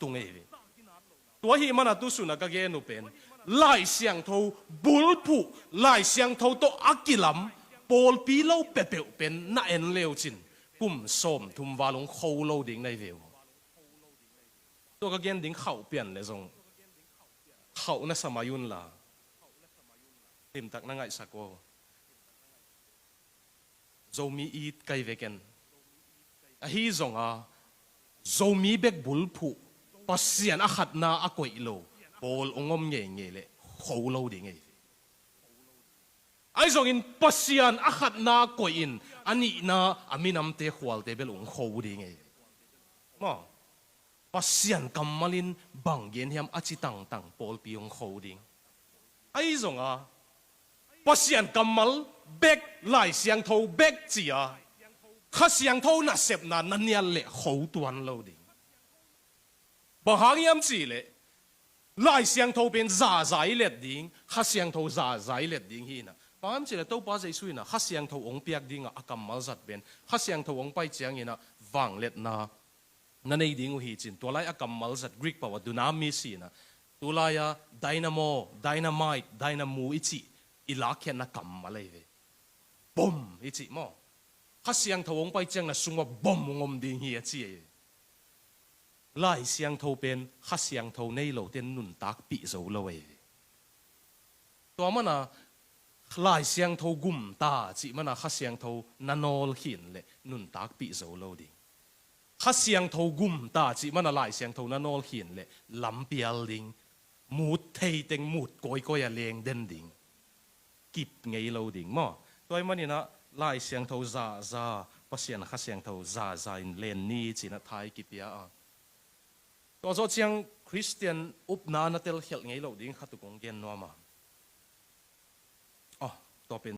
tung ấy tua hi mana tu suna ka ge nu pen lai siang tho bul phu lai siang tho to akilam pol pi lo pe pe pen na en leo chin kum som thum walong kho lo ding nai veu to ka gen ding khau pian le zong khau na samayun la tim tak na ngai sako zomi eat kai veken a hi zonga zomi bek bul phu pasian a khat na a koi lo pol ongom nge nge le kho lo ding ei ai zong in pasian a khat na koi in ani na aminam te khwal te bel ong kho ding ei mo pasian kamalin banggen hiam achi tang tang pol pi ong kho ding ai zong a pasian kamal bek lai siang tho bek chia kha siang tho na sep na nanial le kho tuan lo ding bà hàng yam chỉ lệ lại xiang thâu bên giả giải liệt đinh khát xiang thâu giả giải liệt đinh hi na bà ham chỉ là tàu ba giây suy na khát xiang thâu ông piak đinh à cầm mal giật bên khát xiang thâu ông bay chiang na vàng liệt na nay đinh hi chín tua lại à cầm mal giật Greek bảo dunamis na tua lại à dynamo dynamite dynamo ichi ilak hiện na cầm mal về bom ichi mo khát xiang thâu ông bay chiang na sung bom ngom đinh hi chi lại xiang thâu bên khát xiang thâu nay lâu tên nụn tác bị dấu lâu ấyตัวมันนะลายเสียงทกุมตาจิมันนะข้าเสียงทนันอลหินเลยนุนตักปีโซโลดิข้าเสียงทกุมตาจิมันนะลายเสียงทนันอลหินเลยลำเปียลดิงมูดเทยเต็งมูดก้อยก้อยเลงเด่นดิงกิบไงโลดิงมั้งตัวมันนี่นะลายเสียงทซาซาปัสเซียนข้าเสียงทซาซาอินเลนนี่จินะไทยกิบยาตัวโจเชียงคริสเตียนอุปนาเตลเฮลไงโลดิงขัดตุกงเกนนัวมาอ๋อตัวเป็น